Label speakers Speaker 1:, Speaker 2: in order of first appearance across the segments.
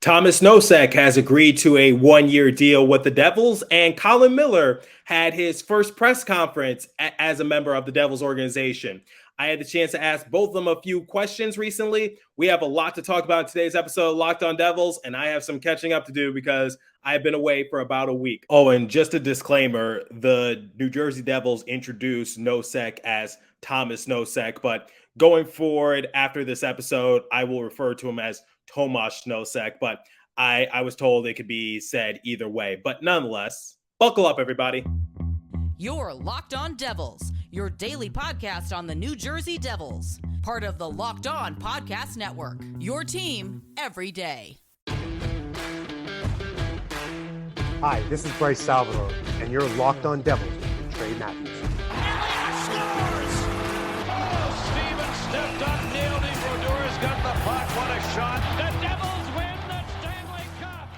Speaker 1: Tomas Nosek has agreed to a one-year deal with the Devils, and Colin Miller had his first press conference as a member of the Devils organization. I had the chance to ask both of them a few questions recently. We have a lot to talk about in today's episode of Locked On Devils, and I have some catching up to do because I've been away for about a week. Oh, and just a disclaimer, the New Jersey Devils introduced Nosek as Tomas Nosek, but going forward after this episode, I will refer to him as Tomas Nosek, but I was told it could be said either way. But nonetheless, buckle up, everybody.
Speaker 2: You're Locked On Devils, your daily podcast on the New Jersey Devils, part of the Locked On Podcast Network, your team every day.
Speaker 3: Hi, this is Bryce Salvador, and you're Locked On Devils with Trey Matthews.
Speaker 4: Stepped up, nailed it. Brodor's got the puck. What a shot. The Devils win the Stanley Cup.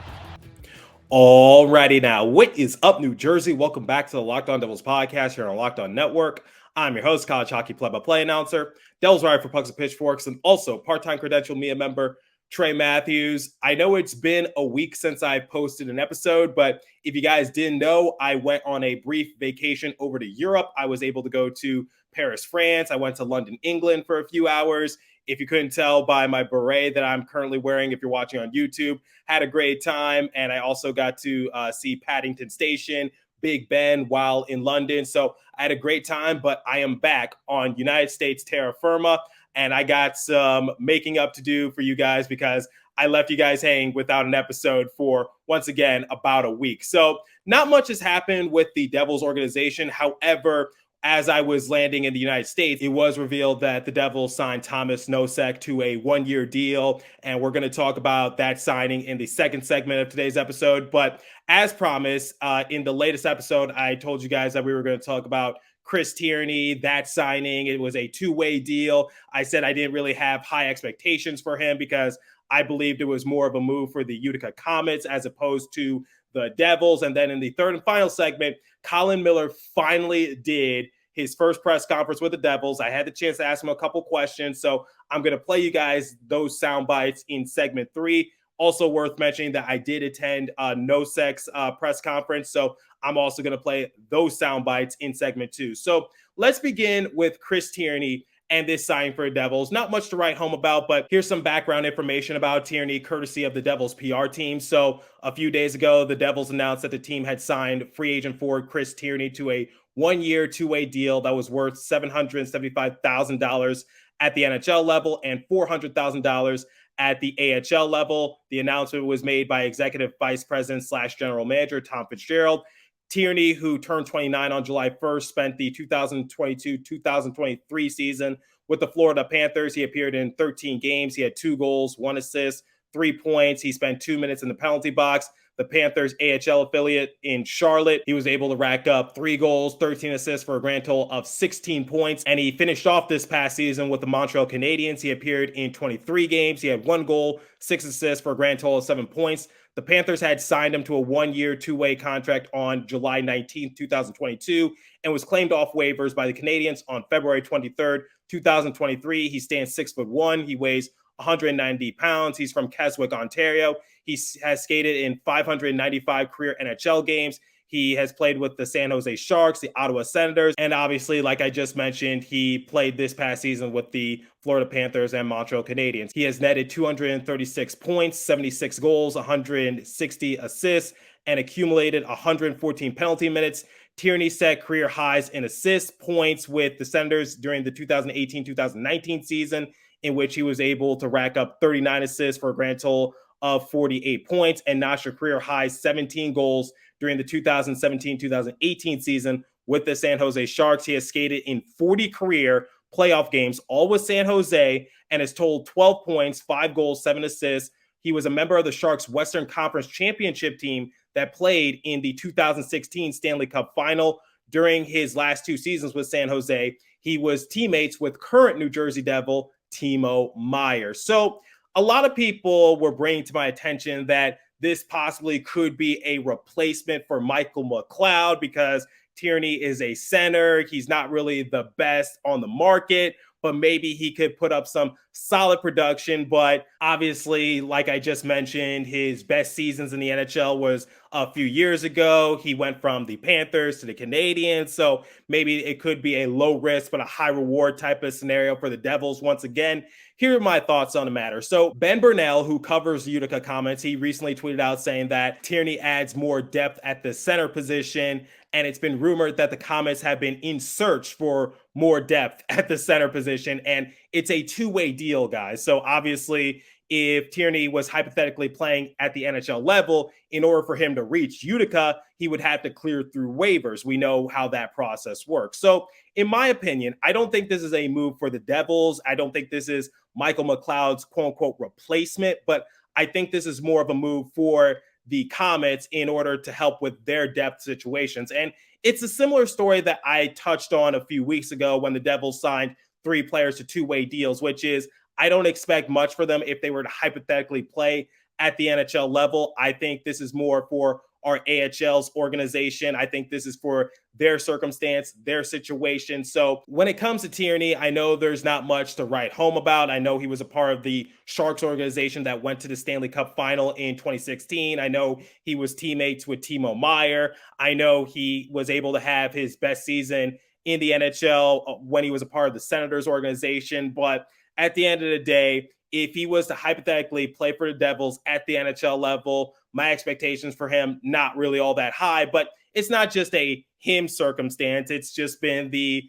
Speaker 1: Alrighty now, what is up, New Jersey? Welcome back to the Locked On Devils podcast here on Locked On Network. I'm your host, college hockey play-by-play announcer, Devils writer for Pucks and Pitchforks, and also part-time credential media member Trey Matthews. I know it's been a week since I posted an episode, but if you guys didn't know, I went on a brief vacation over to Europe. I was able to go to Paris, France. I went to London, England for a few hours. If you couldn't tell by my beret that I'm currently wearing, if you're watching on YouTube, had a great time. And I also got to see Paddington Station, Big Ben while in London. So I had a great time, but I am back on United States terra firma. And I got some making up to do for you guys because I left you guys hanging without an episode for, once again, about a week. So not much has happened with the Devils organization. However, as I was landing in the United States, it was revealed that the Devils signed Tomas Nosek to a one-year deal, and we're going to talk about that signing in the second segment of today's episode. But as promised, in the latest episode, I told you guys that we were going to talk about Chris Tierney, that signing. It was a two-way deal. I said I didn't really have high expectations for him because I believed it was more of a move for the Utica Comets as opposed to the Devils. And then in the third and final segment, Colin Miller finally did his first press conference with the Devils. I had the chance to ask him a couple questions, so I'm going to play you guys those sound bites in segment 3. Also worth mentioning that I did attend Nosek's press conference, so I'm also going to play those sound bites in segment 2. So let's begin with Chris Tierney and this signing for the Devils. Not much to write home about, but here's some background information about Tierney, courtesy of the Devils PR team. So a few days ago, the Devils announced that the team had signed free agent forward Chris Tierney to a one-year, two-way deal that was worth $775,000 at the NHL level and $400,000 at the AHL level. The announcement was made by Executive Vice President / General Manager Tom Fitzgerald. Tierney, who turned 29 on July 1st, spent the 2022-2023 season with the Florida Panthers. He appeared in 13 games. He had 2 goals, 1 assist, 3 points. He spent 2 minutes in the penalty box. The Panthers AHL affiliate in Charlotte, he was able to rack up 3 goals, 13 assists for a grand total of 16 points. And he finished off this past season with the Montreal Canadiens. He appeared in 23 games. He had 1 goal, 6 assists for a grand total of 7 points. The Panthers had signed him to a one-year, two-way contract on July 19th, 2022, and was claimed off waivers by the Canadiens on February 23rd, 2023. He stands 6'1". He weighs 190 pounds. He's from Keswick, Ontario. He has skated in 595 career NHL games. He has played with the San Jose Sharks, the Ottawa Senators, and obviously, like I just mentioned, he played this past season with the Florida Panthers and Montreal Canadiens. He has netted 236 points, 76 goals, 160 assists, and accumulated 114 penalty minutes. Tierney set career highs in assists, points with the Senators during the 2018-2019 season, in which he was able to rack up 39 assists for a grand total of 48 points and notched a career high 17 goals during the 2017-2018 season with the San Jose Sharks. He has skated in 40 career playoff games, all with San Jose, and has totaled 12 points, 5 goals, 7 assists. He was a member of the Sharks' Western Conference Championship team that played in the 2016 Stanley Cup Final. During his last 2 seasons with San Jose, he was teammates with current New Jersey Devil Timo Meier. So a lot of people were bringing to my attention that this possibly could be a replacement for Michael McLeod because Tierney is a center. He's not really the best on the market, but maybe he could put up some solid production, but obviously, like I just mentioned, his best seasons in the NHL was a few years ago. He went from the Panthers to the Canadiens, so maybe it could be a low risk but a high reward type of scenario for the Devils once again. Here are my thoughts on the matter. So Ben Burnell, who covers Utica Comets, he recently tweeted out saying that Tierney adds more depth at the center position, and it's been rumored that the Comets have been in search for more depth at the center position, and it's a two-way deal, guys. So obviously, if Tierney was hypothetically playing at the NHL level, in order for him to reach Utica, he would have to clear through waivers. We know how that process works. So in my opinion, I don't think this is a move for the Devils. I don't think this is Michael McLeod's quote-unquote replacement, but I think this is more of a move for the Comets in order to help with their depth situations. And it's a similar story that I touched on a few weeks ago when the Devils signed 3 players to two-way deals, which is I don't expect much for them if they were to hypothetically play at the NHL level. I think this is more for our AHL's organization. I think this is for their circumstance, their situation. So when it comes to Tierney, I know there's not much to write home about. I know he was a part of the Sharks organization that went to the Stanley Cup final in 2016. I know he was teammates with Timo Meier. I know he was able to have his best season in the NHL when he was a part of the Senators organization. But at the end of the day, if he was to hypothetically play for the Devils at the NHL level, my expectations for him, not really all that high, but it's not just a him circumstance. It's just been the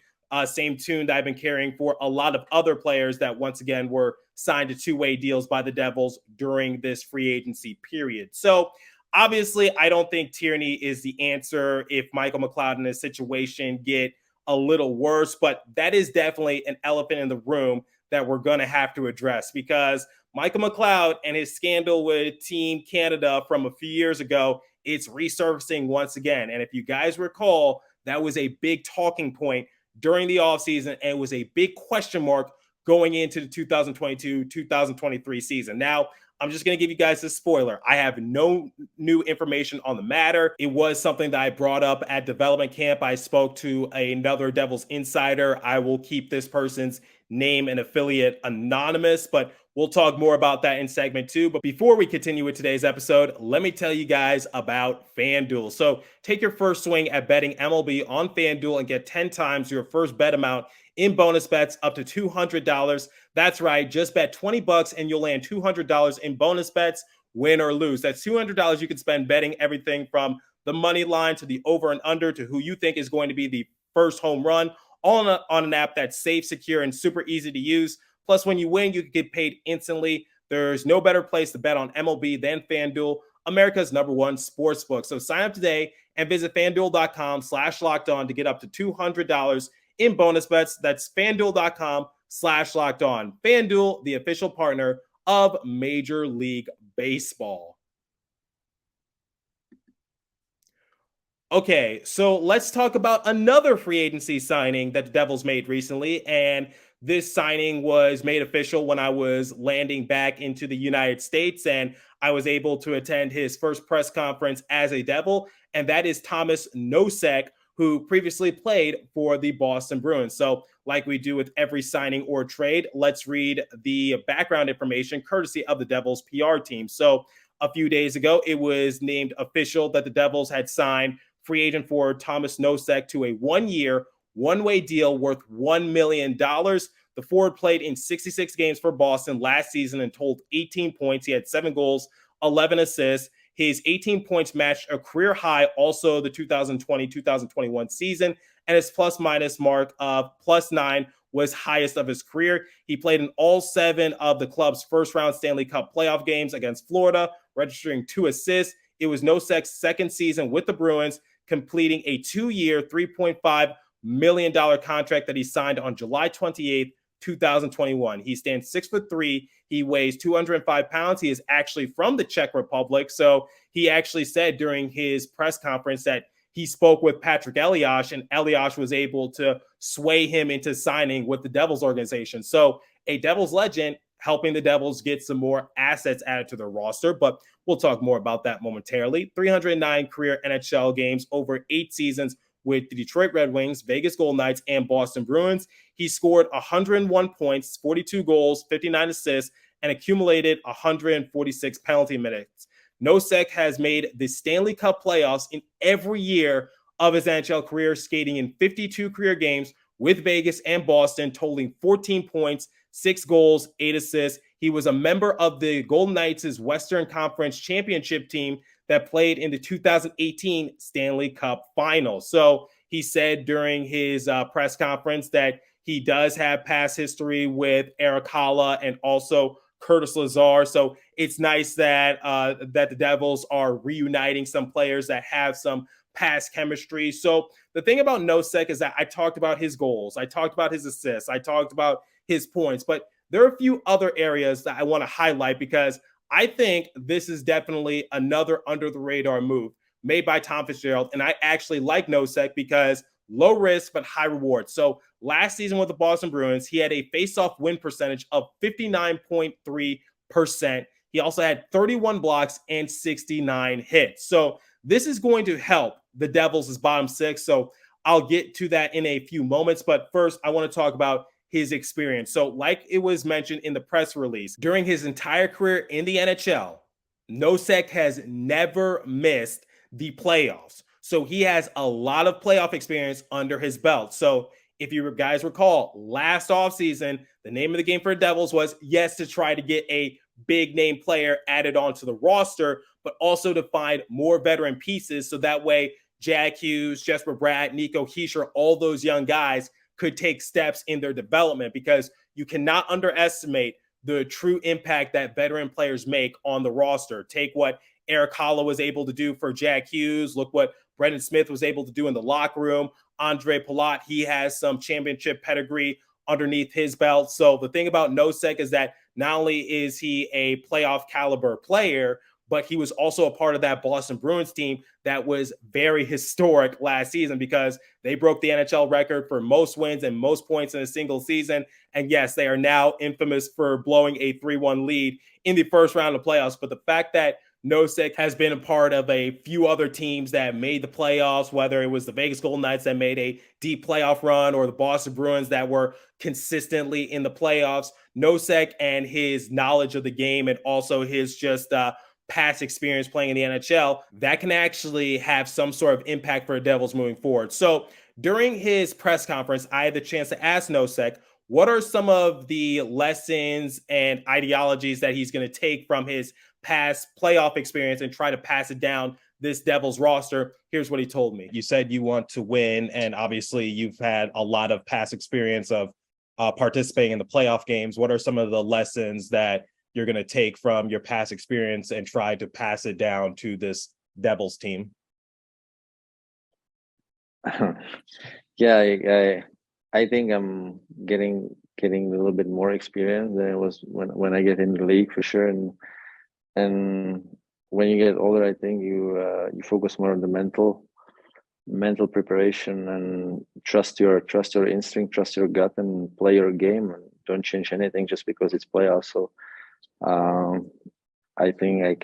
Speaker 1: same tune that I've been carrying for a lot of other players that once again were signed to two-way deals by the Devils during this free agency period. So obviously, I don't think Tierney is the answer if Michael McLeod in this situation get a little worse, but that is definitely an elephant in the room that we're going to have to address, because Michael McLeod and his scandal with Team Canada from a few years ago, it's resurfacing once again. And if you guys recall, that was a big talking point during the offseason and was a big question mark going into the 2022-2023 season. Now, I'm just going to give you guys a spoiler. I have no new information on the matter. It was something that I brought up at development camp. I spoke to another Devils insider. I will keep this person's name and affiliate anonymous, but we'll talk more about that in segment 2. But before we continue with today's episode, let me tell you guys about FanDuel. So take your first swing at betting MLB on FanDuel and get 10 times your first bet amount in bonus bets up to $200. That's right. Just bet $20 and you'll land $200 in bonus bets, win or lose. That's $200 you can spend betting everything from the money line to the over and under to who you think is going to be the first home run, all on an app that's safe, secure, and super easy to use. Plus, when you win, you can get paid instantly. There's no better place to bet on MLB than FanDuel, America's #1 sportsbook. So sign up today and visit FanDuel.com/lockedon to get up to $200 in bonus bets. That's FanDuel.com/lockedon. FanDuel, the official partner of Major League Baseball. Okay, so let's talk about another free agency signing that the Devils made recently. And this signing was made official when I was landing back into the United States, and I was able to attend his first press conference as a Devil, and that is Tomas Nosek, who previously played for the Boston Bruins. So like we do with every signing or trade, let's read the background information courtesy of the Devils PR team. So a few days ago, it was named official that the Devils had signed free agent forward Tomas Nosek to a 1-year, one-way deal worth $1 million. The forward played in 66 games for Boston last season and totaled 18 points. He had 7 goals, 11 assists. His 18 points matched a career high, also the 2020-2021 season, and his plus-minus mark of +9 was highest of his career. He played in all 7 of the club's first-round Stanley Cup playoff games against Florida, registering 2 assists. It was Nosek's second season with the Bruins, completing a 2-year, $3.5 million contract that he signed on July 28th, 2021. He stands 6'3". He weighs 205 pounds. He is actually from the Czech Republic. So he actually said during his press conference that he spoke with Patrick Elias, and Elias was able to sway him into signing with the Devils organization. So a Devils legend helping the Devils get some more assets added to their roster, but we'll talk more about that momentarily. 309 career NHL games over 8 seasons with the Detroit Red Wings, Vegas Golden Knights, and Boston Bruins. He scored 101 points, 42 goals, 59 assists, and accumulated 146 penalty minutes. Nosek has made the Stanley Cup playoffs in every year of his NHL career, skating in 52 career games with Vegas and Boston, totaling 14 points, 6 goals, 8 assists. He was a member of the Golden Knights' Western Conference Championship team that played in the 2018 Stanley Cup Finals. So he said during his press conference that he does have past history with Eric Haula and also Curtis Lazar. So it's nice that that the Devils are reuniting some players that have some past chemistry. So the thing about Nosek is that I talked about his goals, I talked about his assists, I talked about his points, but there are a few other areas that I want to highlight because I think this is definitely another under the radar move made by Tom Fitzgerald. And I actually like Nosek because low risk, but high reward. So last season with the Boston Bruins, he had a face-off win percentage of 59.3%. He also had 31 blocks and 69 hits. So this is going to help the Devils' bottom six. So I'll get to that in a few moments. But first, I want to talk about his experience. So like it was mentioned in the press release, during his entire career in the NHL, Nosek has never missed the playoffs. So he has a lot of playoff experience under his belt. So if you guys recall, last offseason, the name of the game for the Devils was, yes, to try to get a big name player added onto the roster, but also to find more veteran pieces. So that way, Jack Hughes, Jesper Bratt, Nico Hischier, all those young guys could take steps in their development, because you cannot underestimate the true impact that veteran players make on the roster. Take what Eric Haula was able to do for Jack Hughes. Look what Brendan Smith was able to do in the locker room. Andre Palat, he has some championship pedigree underneath his belt. So the thing about Nosek is that not only is he a playoff caliber player, but he was also a part of that Boston Bruins team that was very historic last season because they broke the NHL record for most wins and most points in a single season. And yes, they are now infamous for blowing a 3-1 lead in the first round of playoffs. But the fact that Nosek has been a part of a few other teams that made the playoffs, whether it was the Vegas Golden Knights that made a deep playoff run or the Boston Bruins that were consistently in the playoffs, Nosek and his knowledge of the game and also his just past experience playing in the NHL, that can actually have some sort of impact for the Devils moving forward. So during his press conference, I had the chance to ask Nosek, what are some of the lessons and ideologies that he's going to take from his past playoff experience and try to pass it down this Devils roster? Here's what he told me. You said you want to win, and obviously you've had a lot of past experience of participating in the playoff games. What are some of the lessons that you're going to take from your past experience and try to pass it down to this Devils team?
Speaker 5: Yeah, I think I'm getting a little bit more experience than it was when I get in the league, for sure. And when you get older, I think you focus more on the mental preparation and trust your instinct, trust your gut, and play your game, and don't change anything just because it's playoffs. So I think I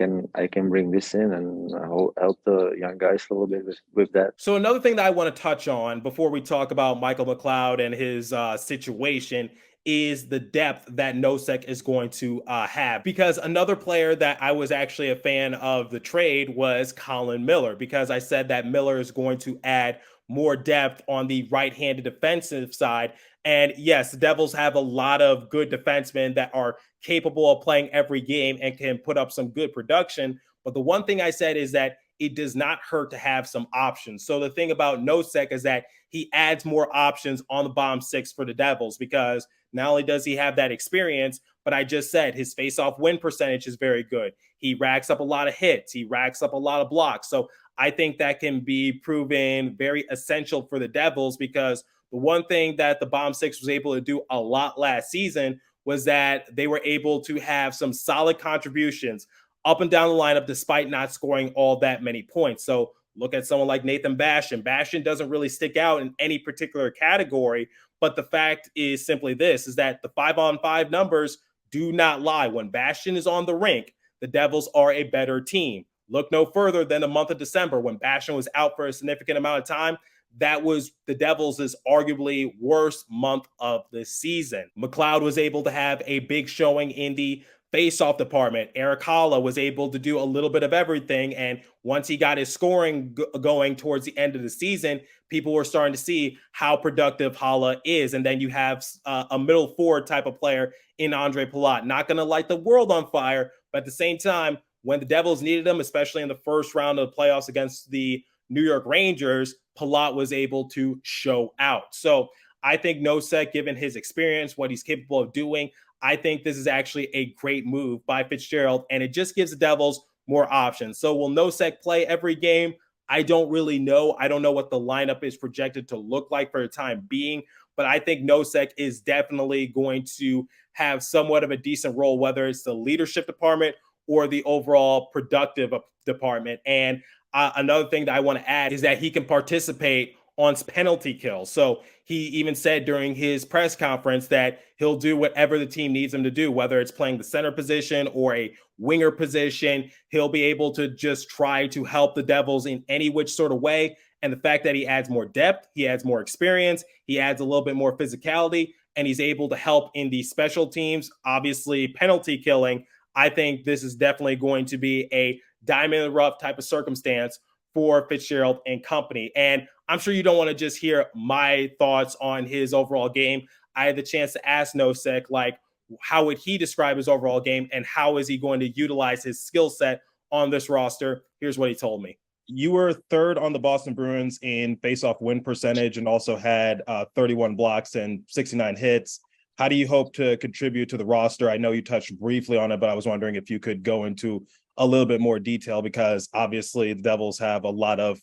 Speaker 5: can bring this in and help the young guys a little bit with that.
Speaker 1: So another thing that I want to touch on before we talk about Michael McLeod and his situation is the depth that Nosek is going to have. Because another player that I was actually a fan of the trade was Colin Miller, because I said that Miller is going to add more depth on the right-handed defensive side. And yes, the Devils have a lot of good defensemen that are capable of playing every game and can put up some good production. But the one thing I said is that it does not hurt to have some options. So the thing about Nosek is that he adds more options on the bottom six for the Devils, because not only does he have that experience, but I just said his face-off win percentage is very good. He racks up a lot of hits. He racks up a lot of blocks. So I think that can be proven very essential for the Devils, because the one thing that the bottom six was able to do a lot last season was that they were able to have some solid contributions up and down the lineup despite not scoring all that many points. So look at someone like Nathan Bastian. Bastian doesn't really stick out in any particular category, but the fact is simply this, is that the 5-on-5 numbers do not lie. When Bastian is on the rink, the Devils are a better team. Look no further than the month of December when Bastian was out for a significant amount of time. that was the Devils' arguably worst month of the season. McLeod was able to have a big showing in the face-off department. Erik Haula was able to do a little bit of everything, and once he got his scoring going towards the end of the season, people were starting to see how productive Haula is. And then you have a middle forward type of player in Andre Palat. Not going to light the world on fire, but at the same time, when the Devils needed him, especially in the first round of the playoffs against the New York Rangers, Palat was able to show out. So I think Nosek, given his experience, what he's capable of doing, I think this is actually a great move by Fitzgerald, and it just gives the Devils more options. So will Nosek play every game? I don't really know. I don't know what the lineup is projected to look like for the time being, but I think Nosek is definitely going to have somewhat of a decent role, whether it's the leadership department or the overall productive department. And another thing that I want to add is that he can participate on penalty kills. So he even said during his press conference that he'll do whatever the team needs him to do, whether it's playing the center position or a winger position. He'll be able to just try to help the Devils in any which sort of way. And the fact that he adds more depth, he adds more experience, he adds a little bit more physicality, and he's able to help in the special teams, obviously penalty killing. I think this is definitely going to be a diamond in the rough type of circumstance for Fitzgerald and company. And I'm sure you don't want to just hear my thoughts on his overall game. I had the chance to ask Nosek, like, how would he describe his overall game and how is he going to utilize his skill set on this roster? Here's what he told me. You were third on the Boston Bruins in faceoff win percentage and also had 31 blocks and 69 hits. How do you hope to contribute to the roster? I know you touched briefly on it, but I was wondering if you could go into a little bit more detail, because obviously the Devils have a lot of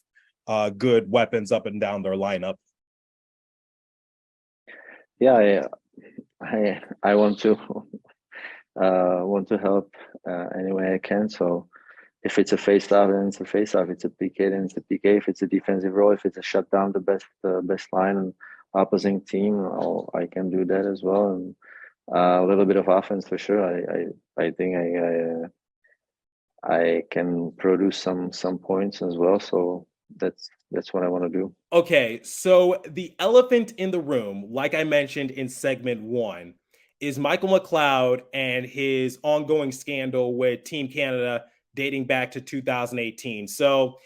Speaker 1: good weapons up and down their lineup.
Speaker 5: Yeah, I want to help any way I can. So if it's a face-off, then it's a face-off. It's a PK, then it's a PK. If it's a defensive role, if it's a shutdown, the best line and opposing team, I can do that as well. And a little bit of offense for sure. I think I can produce some points as well. So that's what I want to do.
Speaker 1: Okay, so the elephant in the room, like I mentioned in segment 1, is Michael McLeod and his ongoing scandal with Team Canada dating back to 2018. So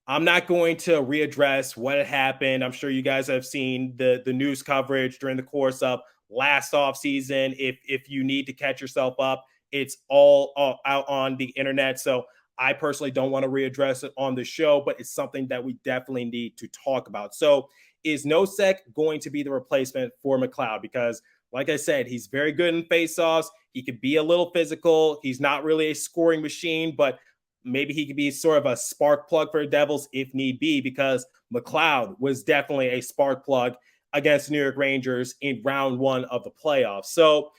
Speaker 1: I'm not going to readdress what had happened. I'm sure you guys have seen the news coverage during the course of last offseason. If you need to catch yourself up, it's all out on the internet. So I personally don't want to readdress it on the show, but it's something that we definitely need to talk about. So is Nosek going to be the replacement for McLeod? Because like I said, he's very good in faceoffs. He could be a little physical. He's not really a scoring machine, but maybe he could be sort of a spark plug for the Devils if need be, because McLeod was definitely a spark plug against the New York Rangers in round 1 of the playoffs. So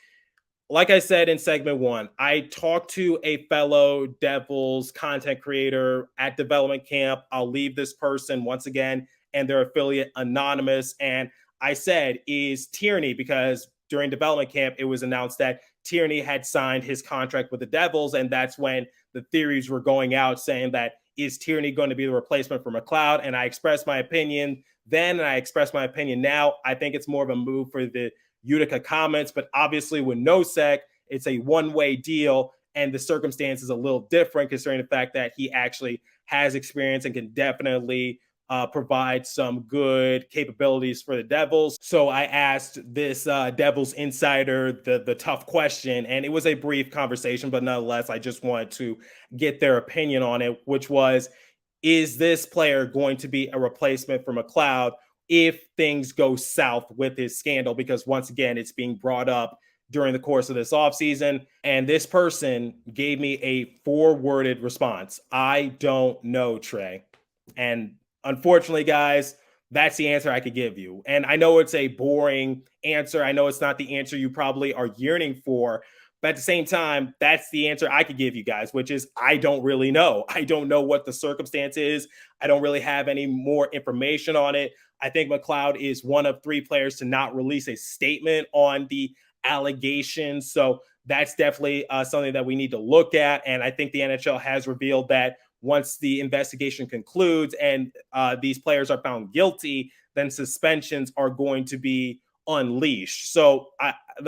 Speaker 1: like I said in segment 1, I talked to a fellow Devils content creator at development camp. I'll leave this person once again and their affiliate anonymous. And I said, is Tierney, because during development camp, it was announced that Tierney had signed his contract with the Devils. And that's when the theories were going out saying that, is Tierney going to be the replacement for McLeod? And I expressed my opinion then, and I expressed my opinion now. I think it's more of a move for the Utica Comets, but obviously with Nosek, it's a one-way deal, and the circumstance is a little different considering the fact that he actually has experience and can definitely provide some good capabilities for the Devils. So I asked this Devils insider the tough question, and it was a brief conversation, but nonetheless, I just wanted to get their opinion on it, which was, is this player going to be a replacement for McLeod if things go south with his scandal? Because once again, it's being brought up during the course of this offseason. And this person gave me a 4-worded response. I don't know, Trey. And unfortunately, guys, that's the answer I could give you. And I know it's a boring answer. I know it's not the answer you probably are yearning for. But at the same time, that's the answer I could give you guys, which is I don't really know. I don't know what the circumstance is. I don't really have any more information on it. I think McLeod is one of 3 players to not release a statement on the allegations. So that's definitely something that we need to look at. And I think the NHL has revealed that once the investigation concludes and these players are found guilty, then suspensions are going to be unleashed. So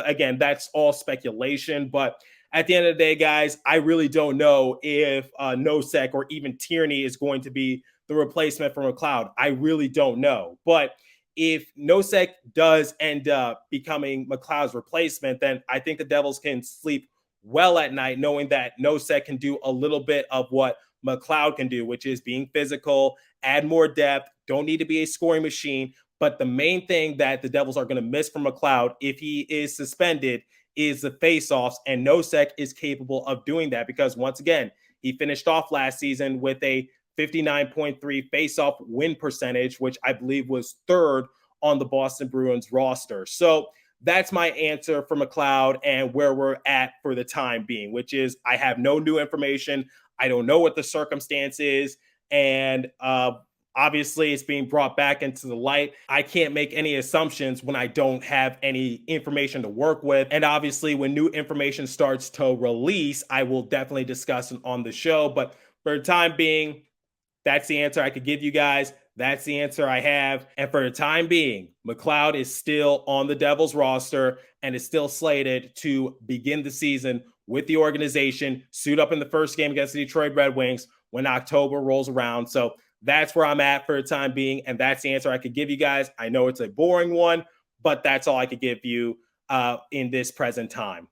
Speaker 1: again, that's all speculation, but at the end of the day, guys, I really don't know if Nosek or even Tierney is going to be the replacement for McLeod. I really don't know. But if Nosek does end up becoming McLeod's replacement, then I think the Devils can sleep well at night knowing that Nosek can do a little bit of what McLeod can do, which is being physical, add more depth, don't need to be a scoring machine. But the main thing that the Devils are going to miss from McLeod if he is suspended is the faceoffs, and Nosek is capable of doing that because, once again, he finished off last season with a 59.3 faceoff win percentage, which I believe was third on the Boston Bruins roster. So that's my answer for McLeod and where we're at for the time being, which is I have no new information. I don't know what the circumstance is, and obviously, it's being brought back into the light. I can't make any assumptions when I don't have any information to work with. And obviously, when new information starts to release, I will definitely discuss it on the show. But for the time being, that's the answer I could give you guys. That's the answer I have. And for the time being, McLeod is still on the Devils roster and is still slated to begin the season with the organization, suit up in the first game against the Detroit Red Wings when October rolls around. So that's where I'm at for the time being, and that's the answer I could give you guys. I know it's a boring one, but that's all I could give you in this present time.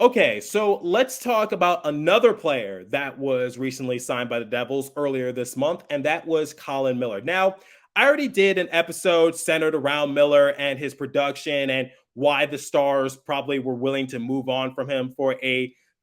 Speaker 1: Okay, so let's talk about another player that was recently signed by the Devils earlier this month, and that was Colin Miller. Now, I already did an episode centered around Miller and his production and why the Stars probably were willing to move on from him for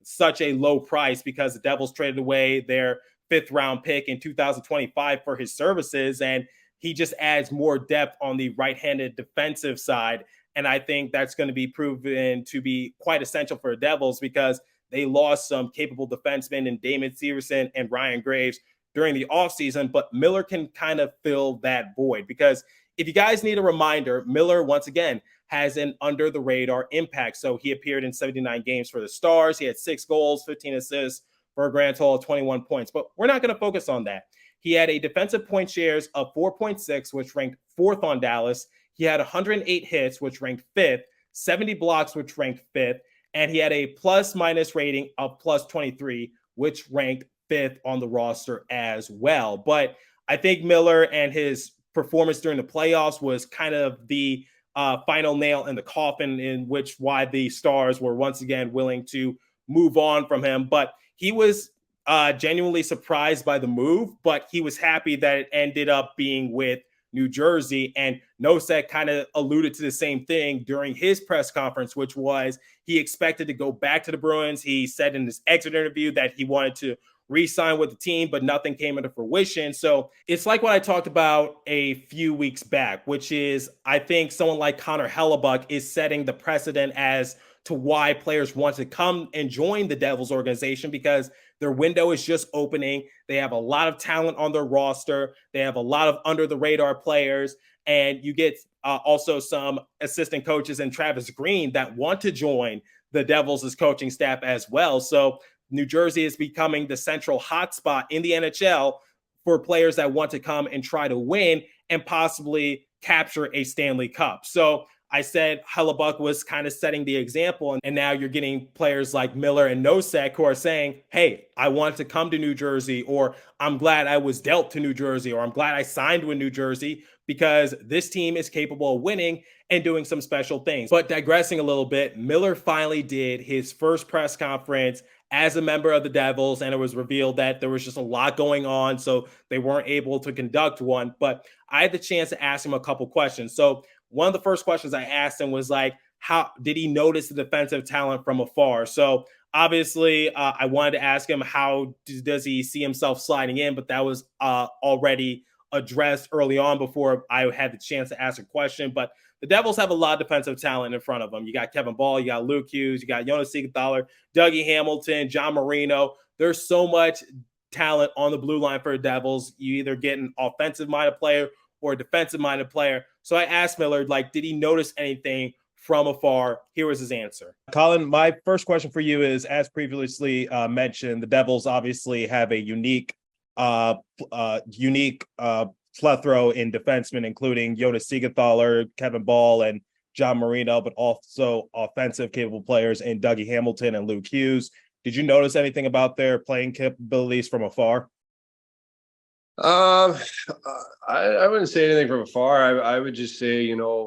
Speaker 1: such a low price because the Devils traded away their 5th round pick in 2025 for his services. And he just adds more depth on the right-handed defensive side. And I think that's going to be proven to be quite essential for the Devils because they lost some capable defensemen in Damon Severson and Ryan Graves during the offseason. But Miller can kind of fill that void because if you guys need a reminder, Miller, once again, has an under-the-radar impact. So he appeared in 79 games for the Stars. He had 6 goals, 15 assists for a grand total of 21 points. But we're not going to focus on that. He had a defensive point shares of 4.6, which ranked 4th on Dallas. He had 108 hits, which ranked 5th, 70 blocks, which ranked 5th, and he had a plus-minus rating of plus 23, which ranked 5th on the roster as well. But I think Miller and his performance during the playoffs was kind of the final nail in the coffin in which why the Stars were once again willing to move on from him. But he was genuinely surprised by the move, but he was happy that it ended up being with New Jersey. And Nosek kind of alluded to the same thing during his press conference, which was he expected to go back to the Bruins. He said in his exit interview that he wanted to re-sign with the team, but nothing came into fruition. So it's like what I talked about a few weeks back, which is I think someone like Connor Hellebuck is setting the precedent as to why players want to come and join the Devils organization because their window is just opening. They have a lot of talent on their roster. They have a lot of under-the-radar players. And you get also some assistant coaches and Travis Green that want to join the Devils' coaching staff as well. So New Jersey is becoming the central hotspot in the NHL for players that want to come and try to win and possibly capture a Stanley Cup. So I said Hellebuck was kind of setting the example, and now you're getting players like Miller and Nosek who are saying, hey, I want to come to New Jersey, or I'm glad I was dealt to New Jersey, or I'm glad I signed with New Jersey because this team is capable of winning and doing some special things. But digressing a little bit, Miller finally did his first press conference as a member of the Devils, and it was revealed that there was just a lot going on, so they weren't able to conduct one. But I had the chance to ask him a couple questions. So one of the first questions I asked him was like, how did he notice the defensive talent from afar? So obviously, I wanted to ask him how does he see himself sliding in, but that was already addressed early on before I had the chance to ask a question. But the Devils have a lot of defensive talent in front of them. You got Kevin Ball, you got Luke Hughes, you got Jonas Siegenthaler, Dougie Hamilton, John Marino. There's so much talent on the blue line for the Devils. You either get an offensive-minded player or a defensive-minded player. So I asked Miller, like, did he notice anything from afar. Here was his answer. Colin, my first question for you is, as previously mentioned, the Devils obviously have a unique plethora in defensemen, including Jonas Siegenthaler, Kevin Ball, and John Marino, but also offensive capable players in Dougie Hamilton and Luke Hughes. Did you notice anything about their playing capabilities from afar?
Speaker 6: I wouldn't say anything from afar. I would just say, for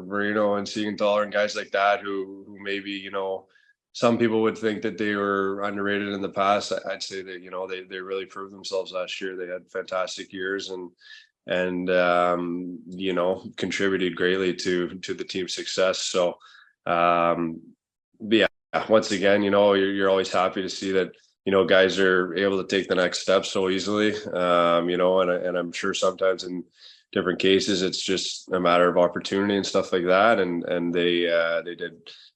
Speaker 6: Marino and Siegenthaler and guys like that who maybe, some people would think that they were underrated in the past. I'd say that, they really proved themselves last year. They had fantastic years and contributed greatly to the team's success. So, yeah, once again, you're always happy to see that, guys are able to take the next step so easily, and I'm sure sometimes in different cases, it's just a matter of opportunity and stuff like that. And they did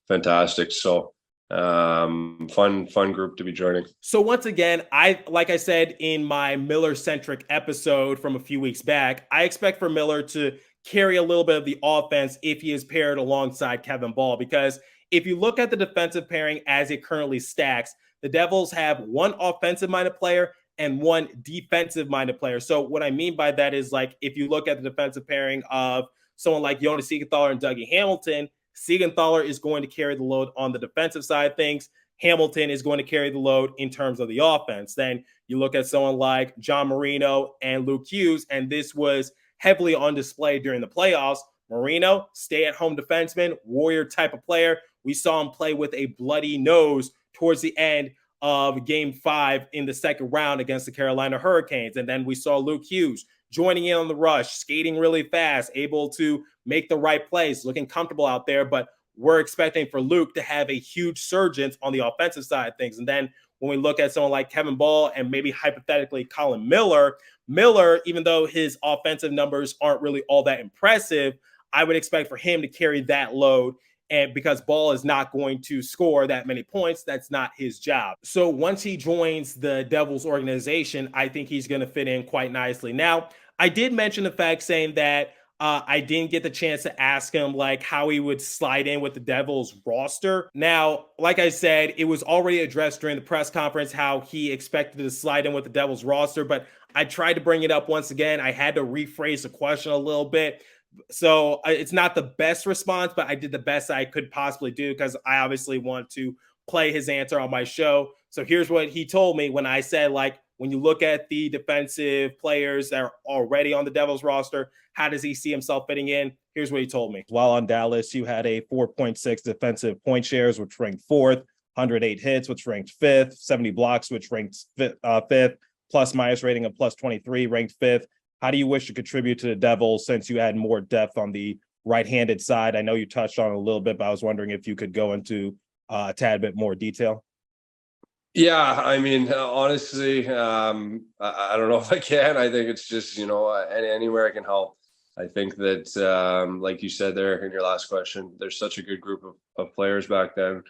Speaker 6: fantastic. So fun group to be joining.
Speaker 1: So once again, like I said in my Miller centric episode from a few weeks back, I expect for Miller to carry a little bit of the offense if he is paired alongside Kevin Ball, because if you look at the defensive pairing as it currently stacks, the Devils have one offensive-minded player and one defensive-minded player. So what I mean by that is, like, if you look at the defensive pairing of someone like Jonas Siegenthaler and Dougie Hamilton, Siegenthaler is going to carry the load on the defensive side of things. Hamilton is going to carry the load in terms of the offense. Then you look at someone like John Marino and Luke Hughes, and this was heavily on display during the playoffs. Marino, stay-at-home defenseman, warrior type of player. We saw him play with a bloody nose towards the end of Game 5 in the second round against the Carolina Hurricanes. And then we saw Luke Hughes joining in on the rush, skating really fast, able to make the right plays, looking comfortable out there. But we're expecting for Luke to have a huge surgence on the offensive side of things. And then when we look at someone like Kevin Ball and maybe hypothetically Colin Miller, even though his offensive numbers aren't really all that impressive, I would expect for him to carry that load. And because Ball is not going to score that many points, that's not his job. So once he joins the Devils organization, I think he's going to fit in quite nicely. Now, I did mention the fact saying that I didn't get the chance to ask him like how he would slide in with the Devils roster. Now, like I said, it was already addressed during the press conference how he expected to slide in with the Devils roster, but I tried to bring it up once again. I had to rephrase the question a little bit. So it's not the best response, but I did the best I could possibly do because I obviously want to play his answer on my show. So here's what he told me when I said, like, when you look at the defensive players that are already on the Devils roster, how does he see himself fitting in? Here's what he told me. While on Dallas, you had a 4.6 defensive point shares, which ranked fourth, 108 hits, which ranked fifth, 70 blocks, which ranked fifth, plus minus rating of plus 23, ranked fifth. How do you wish to contribute to the Devils since you had more depth on the right-handed side? I know you touched on it a little bit, but I was wondering if you could go into a tad bit more detail.
Speaker 6: Yeah, I mean, honestly, I don't know if I can. I think it's just, anywhere I can help. I think that, like you said there in your last question, there's such a good group of players back there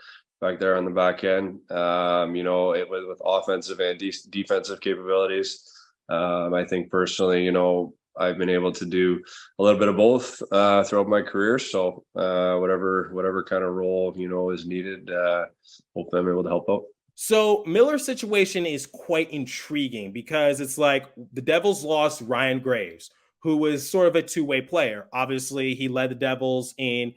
Speaker 6: on the back end, it was with offensive and defensive capabilities. I think personally, I've been able to do a little bit of both throughout my career. So whatever kind of role, is needed, hopefully I'm able to help out.
Speaker 1: So Miller's situation is quite intriguing because it's like the Devils lost Ryan Graves, who was sort of a two-way player. Obviously, he led the Devils in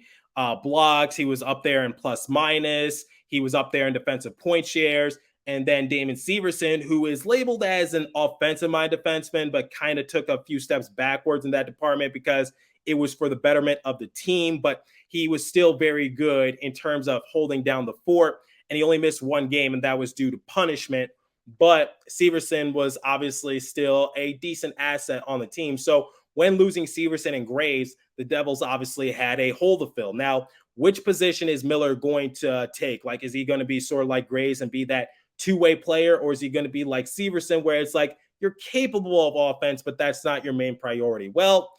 Speaker 1: blocks. He was up there in plus minus. He was up there in defensive point shares. And then Damon Severson, who is labeled as an offensive-minded defenseman, but kind of took a few steps backwards in that department because it was for the betterment of the team. But he was still very good in terms of holding down the fort. And he only missed one game, and that was due to punishment. But Severson was obviously still a decent asset on the team. So when losing Severson and Graves, the Devils obviously had a hole to fill. Now, which position is Miller going to take? Like, is he going to be sort of like Graves and be that two-way player, or is he going to be like Severson where it's like you're capable of offense, but that's not your main priority? Well,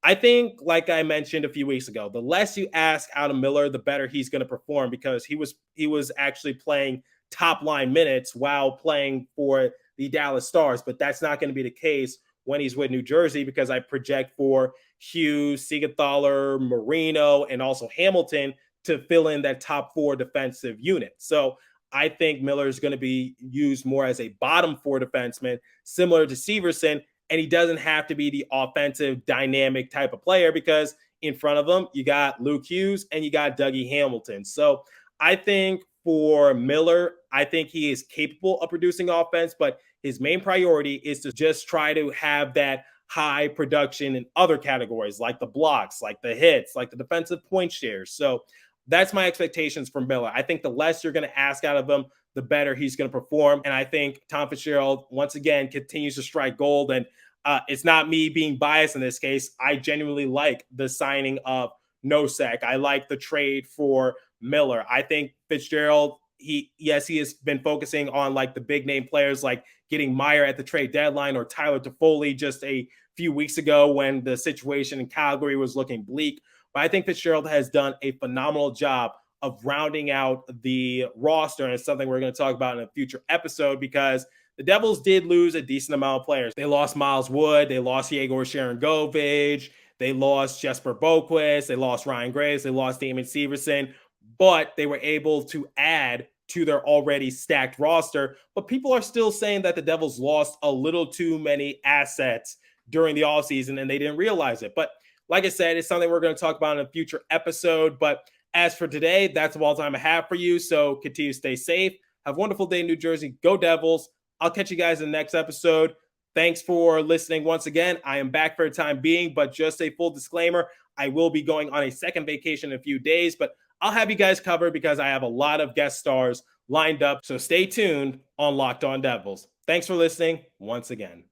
Speaker 1: I think, like I mentioned a few weeks ago, the less you ask out of Miller, the better he's going to perform because he was actually playing top line minutes while playing for the Dallas Stars, but that's not going to be the case when he's with New Jersey, because I project for Hughes, Siegenthaler, Marino, and also Hamilton to fill in that top 4 defensive unit. So I think Miller is going to be used more as a bottom 4 defenseman, similar to Severson, and he doesn't have to be the offensive dynamic type of player, because in front of him, you got Luke Hughes and you got Dougie Hamilton. So I think for Miller, I think he is capable of producing offense, but his main priority is to just try to have that high production in other categories, like the blocks, like the hits, like the defensive point shares. So that's my expectations from Miller. I think the less you're going to ask out of him, the better he's going to perform. And I think Tom Fitzgerald, once again, continues to strike gold. And it's not me being biased in this case. I genuinely like the signing of Nosek. I like the trade for Miller. I think Fitzgerald, he has been focusing on like the big name players, like getting Meyer at the trade deadline or Tyler Toffoli just a few weeks ago when the situation in Calgary was looking bleak. But I think Fitzgerald has done a phenomenal job of rounding out the roster. And it's something we're going to talk about in a future episode, because the Devils did lose a decent amount of players. They lost Miles Wood. They lost Yegor Sharangovich. They lost Jesper Boquist. They lost Ryan Graves. They lost Damon Severson. But they were able to add to their already stacked roster. But people are still saying that the Devils lost a little too many assets during the offseason, and they didn't realize it. But like I said, it's something we're going to talk about in a future episode. But as for today, that's all the time I have for you. So continue to stay safe. Have a wonderful day in New Jersey. Go Devils. I'll catch you guys in the next episode. Thanks for listening once again. I am back for a time being, but just a full disclaimer, I will be going on a second vacation in a few days, but I'll have you guys covered because I have a lot of guest stars lined up. So stay tuned on Locked On Devils. Thanks for listening once again.